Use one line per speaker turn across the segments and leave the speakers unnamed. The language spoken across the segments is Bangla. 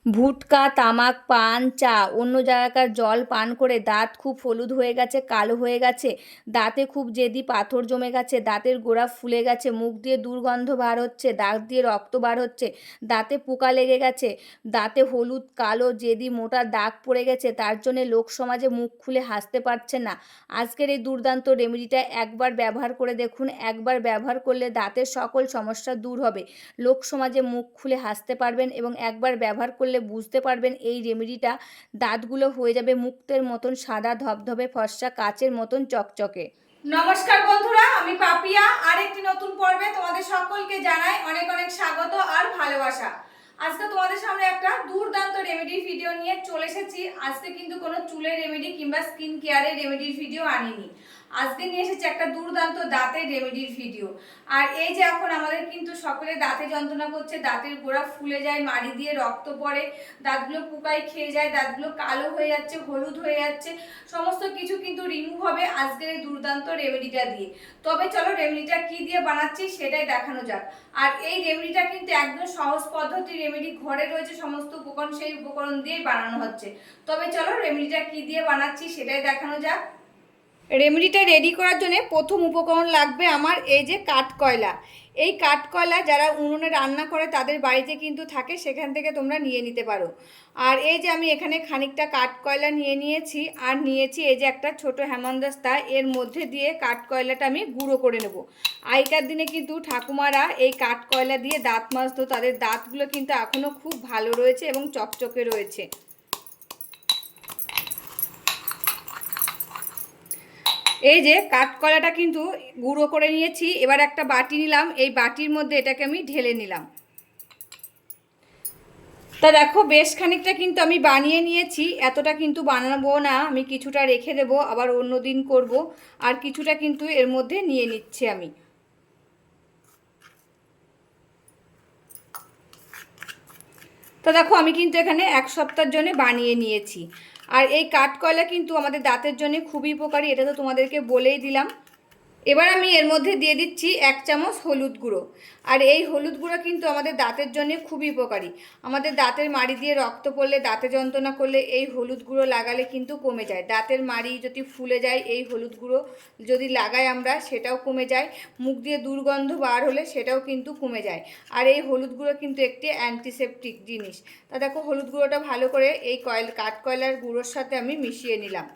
ভুটকা, তামাক, পান, চা, অন্য জায়গাকার জল পান করে দাঁত খুব হলুদ হয়ে গেছে, কালো হয়ে গেছে, দাঁতে খুব জেদি পাথর জমে গেছে, দাঁতের গোড়া ফুলে গেছে, মুখ দিয়ে দুর্গন্ধ বার হচ্ছে, দাঁত দিয়ে রক্ত বার হচ্ছে, দাঁতে পোকা লেগে গেছে, দাঁতে হলুদ কালো জেদি মোটা দাগ পড়ে গেছে, তার জন্যে লোক সমাজে মুখ খুলে হাসতে পারছে না। আজকের এই দুর্দান্ত রেমেডিটা একবার ব্যবহার করে দেখুন। একবার ব্যবহার করলে দাঁতের সকল সমস্যা দূর হবে, লোক সমাজে মুখ খুলে হাসতে পারবেন এবং একবার ব্যবহার করলে বুঝতে পারবেন এই রেমেডিটা দাঁতগুলো হয়ে যাবে মুক্তের মতন সাদা, ধবধবে ফর্সা, কাচের মতন চকচকে।
নমস্কার বন্ধুরা, আমি পাপিয়া। আরেকটি নতুন পর্বে তোমাদের সকলকে জানাই অনেক অনেক স্বাগত আর ভালোবাসা। আজকে তোমাদের সামনে একটা দুর্দান্ত রেমেডির ভিডিও নিয়ে চলে এসেছি। আজকে কিন্তু কোনো চুলের রেমেডি কিংবা স্কিন কেয়ারের রেমেডির ভিডিও আনিনি। আজকে নিয়ে এসেছি একটা দুর্দান্ত দাঁতের রেমেডির ভিডিও। আর এই যে এখন আমাদের কিন্তু সকলে দাঁতে যন্ত্রণা করছে, দাঁতের গোড়া ফুলে যায়, মাড়ি দিয়ে রক্ত পড়ে, দাঁতগুলো পোকায় খেয়ে যায়, দাঁতগুলো কালো হয়ে যাচ্ছে, হলুদ হয়ে যাচ্ছে, সমস্ত কিছু কিন্তু রিমুভ হবে আজকের এই দুর্দান্ত রেমেডিটা দিয়ে। তবে চলো রেমেডিটা কি দিয়ে বানাচ্ছি সেটাই দেখানো যাক। আর এই রেমেডিটা কিন্তু একদম সহজ পদ্ধতি রেমেডি, ঘরে রয়েছে সমস্ত উপকরণ, সেই উপকরণ দিয়েই বানানো হচ্ছে। তবে চলো রেমেডিটা কি দিয়ে বানাচ্ছি সেটাই দেখানো যাক। রেমেডিটা রেডি করার জন্য প্রথম উপকরণ লাগবে আমার এই যে কাঠকয়লা। এই কাঠকয়লা যারা উনুনে রান্না করে তাদের বাড়িতে কিন্তু থাকে, সেখান থেকে তোমরা নিয়ে নিতে পারো। আর এই যে আমি এখানে খানিকটা কাঠকয়লা নিয়ে নিয়েছি, আর নিয়েছি এই যে একটা ছোট হেমন্দাস্তা, এর মধ্যে দিয়ে কাঠকয়লাটা আমি গুঁড়ো করে নেব। আগেকার দিনে কিন্তু ঠাকুমারা এই কাঠকয়লা দিয়ে দাঁত মাজতো, তাদের দাঁতগুলো কিন্তু এখনও খুব ভালো রয়েছে এবং চকচকে রয়েছে। এই যে কাঠকলাটা কিন্তু গুঁড়ো করে নিয়েছি। এবার একটা বাটি নিলাম, এই বাটির মধ্যে এটাকে আমি ঢেলে নিলাম। তা দেখো বেশ খানিকটা কিন্তু আমি বানিয়ে নিয়েছি। এতটা কিন্তু বানাবো না, আমি কিছুটা রেখে দেব, আবার অন্য দিন করব। আর কিছুটা কিন্তু এর মধ্যে নিয়ে নিচ্ছি আমি। তো দেখো আমি কিন্তু এখানে এক সপ্তাহের জন্য বানিয়ে নিয়েছি। আর এই কাঠকয়লা কিন্তু আমাদের দাঁতের জন্য খুবই উপকারী, এটা তো তোমাদেরকে বলেই দিলাম। এবার আমি এর মধ্যে দিয়ে দিচ্ছি 1 চামচ হলুদ গুঁড়ো। আর এই হলুদ গুঁড়ো কিন্তু আমাদের দাঁতের জন্য খুবই উপকারী। আমাদের দাঁতের মাড়ি দিয়ে রক্ত পড়লে, দাঁতে যন্ত্রণা করলে এই হলুদ গুঁড়ো লাগালে কিন্তু কমে যায়। দাঁতের মাড়ি যদি ফুলে যায় এই হলুদ গুঁড়ো যদি লাগাই আমরা, সেটাও কমে যায়। মুখ দিয়ে দুর্গন্ধ বার হলে সেটাও কিন্তু কমে যায়। আর এই হলুদ গুঁড়ো কিন্তু একটি অ্যান্টিসেপটিক জিনিস। তা দেখো হলুদ গুঁড়োটা ভালো করে এই কাঠকয়লার গুঁড়োর সাথে আমি মিশিয়ে নিলাম।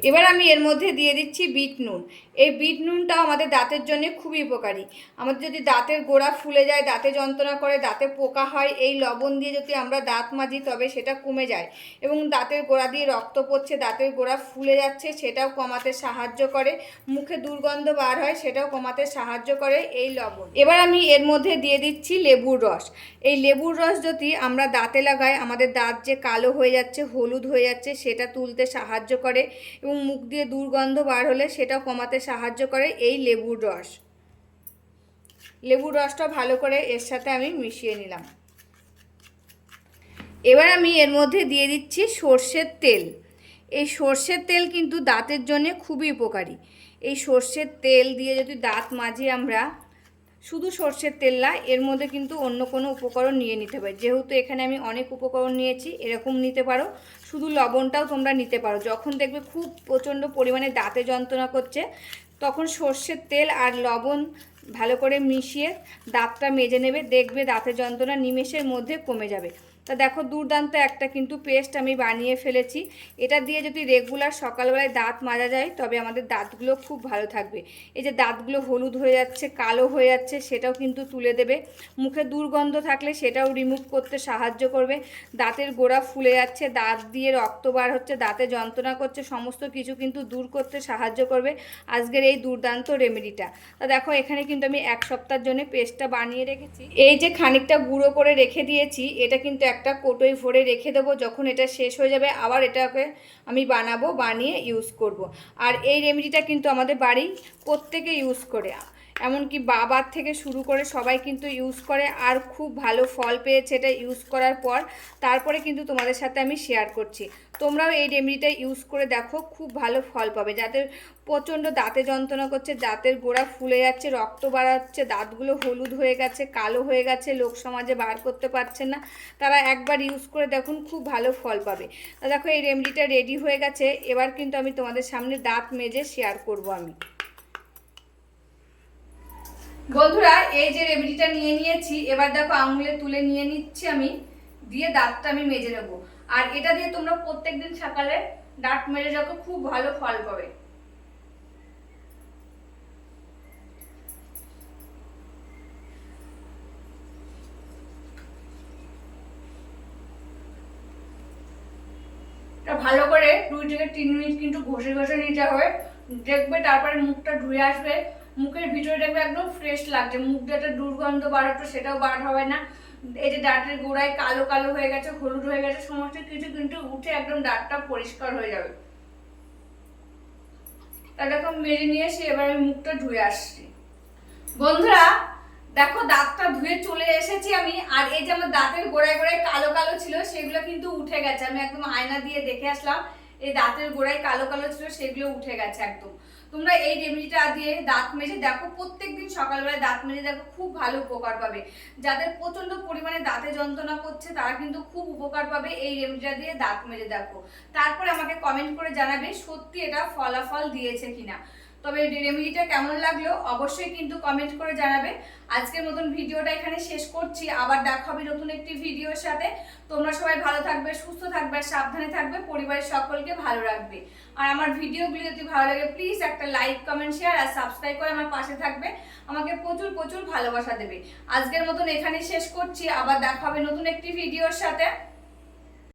এবার আমি এর মধ্যে দিয়ে দিচ্ছি বিট নুন। এই বিট নুনটাও আমাদের দাঁতের জন্য খুবই উপকারী। আমাদের যদি দাঁতের গোড়া ফুলে যায়, দাঁতে যন্ত্রণা করে, দাঁতে পোকা হয়, এই লবণ দিয়ে যদি আমরা দাঁত মাজি তবে সেটা কমে যায়। এবং দাঁতের গোড়া দিয়ে রক্ত পড়ছে, দাঁতের গোড়া ফুলে যাচ্ছে, সেটাও কমাতে সাহায্য করে। মুখে দুর্গন্ধ বার হয়, সেটাও কমাতে সাহায্য করে এই লবণ। এবার আমি এর মধ্যে দিয়ে দিচ্ছি লেবুর রস। এই লেবুর রস যদি আমরা দাঁতে লাগাই, আমাদের দাঁত যে কালো হয়ে যাচ্ছে, হলুদ হয়ে যাচ্ছে, সেটা তুলতে সাহায্য করে। এবং মুখ দিয়ে দুর্গন্ধ বার হলে সেটাও কমাতে সাহায্য করে এই লেবুর রস। লেবুর রসটা ভালো করে এর সাথে আমি মিশিয়ে নিলাম। এবার আমি এর মধ্যে দিয়ে দিচ্ছি সর্ষের তেল। এই সর্ষের তেল কিন্তু দাঁতের জন্য খুবই উপকারী। এই সর্ষের তেল দিয়ে যদি দাঁত মাজি আমরা, শুধু সর্ষের তেল না, এর মধ্যে কিন্তু অন্য কোনো উপকরণ নিয়ে নিতে পারি। যেহেতু এখানে আমি অনেক উপকরণ নিয়েছি, এরকম নিতে পারো। শুধু লবণটাও তোমরা নিতে পারো। যখন দেখবে খুব প্রচণ্ড পরিমাণে দাঁতে যন্ত্রণা করছে, তখন সর্ষের তেল আর লবণ ভালো করে মিশিয়ে দাঁতটা মেজে নেবে, দেখবে দাঁতের যন্ত্রণা নিমেষের মধ্যে কমে যাবে। তা দেখো দুর্দান্ত একটা কিন্তু পেস্ট আমি বানিয়ে ফেলেছি। এটা দিয়ে যদি রেগুলার সকালবেলায় দাঁত মাজা যায় তবে আমাদের দাঁতগুলো খুব ভালো থাকবে। এই যে দাঁতগুলো হলুদ হয়ে যাচ্ছে, কালো হয়ে যাচ্ছে, সেটাও কিন্তু তুলে দেবে। মুখে দুর্গন্ধ থাকলে সেটাও রিমুভ করতে সাহায্য করবে। দাঁতের গোড়া ফুলে যাচ্ছে, দাঁত দিয়ে রক্ত বার হচ্ছে, দাঁতে যন্ত্রণা করছে, সমস্ত কিছু কিন্তু দূর করতে সাহায্য করবে আজকের এই দুর্দান্ত রেমেডিটা। তা দেখো এখানে কিন্তু আমি এক সপ্তাহের জন্য পেস্টটা বানিয়ে রেখেছি। এই যে খানিকটা গুঁড়ো করে রেখে দিয়েছি, এটা কিন্তু একটা কোটোয় ভরে রেখে দেবো। যখন এটা শেষ হয়ে যাবে আবার এটাকে আমি বানাবো, বানিয়ে ইউজ করব। আর এই রেমেডিটা কিন্তু আমাদের বাড়ি প্রত্যেকে ইউজ করে। এমনকি বাবার থেকে শুরু করে সবাই কিন্তু ইউজ করে আর খুব ভালো ফল পেয়েছে এটা ইউজ করার পর। তারপরে কিন্তু তোমাদের সাথে আমি শেয়ার করছি, তোমরাও এই রেমেডিটা ইউজ করে দেখো, খুব ভালো ফল পাবে। যাদের প্রচণ্ড দাঁতে যন্ত্রণা করছে, দাঁতের গোড়া ফুলে যাচ্ছে, রক্ত বাড়াচ্ছে, দাঁতগুলো হলুদ হয়ে গেছে, কালো হয়ে গেছে, লোক সমাজে বার করতে পারছেন না, তারা একবার ইউজ করে দেখুন, খুব ভালো ফল পাবে। তা দেখো এই রেমেডিটা রেডি হয়ে গেছে। এবার কিন্তু আমি তোমাদের সামনে দাঁত মেজে শেয়ার করব আমি। বন্ধুরা এই যে রেমেডিটা নিয়ে নিয়েছি, এবার দেখো আঙুলে তুলে নিয়ে নিচ্ছি আমি, দিয়ে দাঁতটা আমি মেজে নেবো। আর এটা দিয়ে তোমরা প্রত্যেকদিন সকালে দাঁত মেজে যাবো, খুব ভালো ফল পাবে। ভালো করে 2 থেকে 3 মিনিট কিন্তু ঘষে ঘষে নিতে হবে, দেখবে তারপরে মুখটা ধুয়ে আসবে, মুখের ভিতরে দেখবে একদম ফ্রেশ লাগছে, মুখ দিয়ে একটা দুর্গন্ধ বার হতো সেটাও বার হবে না। এই যে দাঁতের গোড়ায় কালো কালো হয়ে গেছে, হলুদ হয়ে গেছে, সমস্ত কিছু কিন্তু উঠে একদম দাঁতটা পরিষ্কার হয়ে যাবে। তা দেখো মেজে নিয়ে এসে এবার আমি মুখটা ধুয়ে আসছি। বন্ধুরা দেখো দাঁতটা ধুয়ে চলে এসেছি আমি, আর এই যে আমার দাঁতের গোড়ায় গোড়ায় কালো কালো ছিল সেগুলো কিন্তু উঠে গেছে। আমি একদম আয়না দিয়ে দেখে আসলাম, এই দাঁতের গোড়ায় কালো কালো ছিল সেগুলো উঠে গেছে একদম। তোমরা এই রেমেডিটা দিয়ে দাঁত মেজে দেখো, প্রত্যেকদিন সকালবেলায় দাঁত মেজে দেখো, খুব ভালো উপকার পাবে। যাদের প্রচন্ড পরিমাণে দাঁতে যন্ত্রণা করছে তারা কিন্তু খুব উপকার পাবে এই রেমেডিটা দিয়ে দাঁত মেজে দেখো। তারপরে আমাকে কমেন্ট করে জানাবে সত্যি এটা ফলাফল দিয়েছে কিনা। তবে এই রেমেডিটা কেমন লাগলো অবশ্যই কিন্তু কমেন্ট করে জানাবে। আজকের মতন ভিডিওটা এখানে শেষ করছি, আবার দেখা হবে নতুন একটি ভিডিওর সাথে। তোমরা সবাই ভালো থাকবে, সুস্থ থাকবে, সাবধানে থাকবে, পরিবারের সকলকে ভালো রাখবে। আর আমার ভিডিওগুলি যদি ভালো লাগে প্লিজ একটা লাইক, কমেন্ট, শেয়ার আর সাবস্ক্রাইব করে আমার পাশে থাকবে, আমাকে প্রচুর প্রচুর ভালোবাসা দেবে। আজকের মতন এখানে শেষ করছি, আবার দেখা হবে নতুন একটি ভিডিওর সাথে।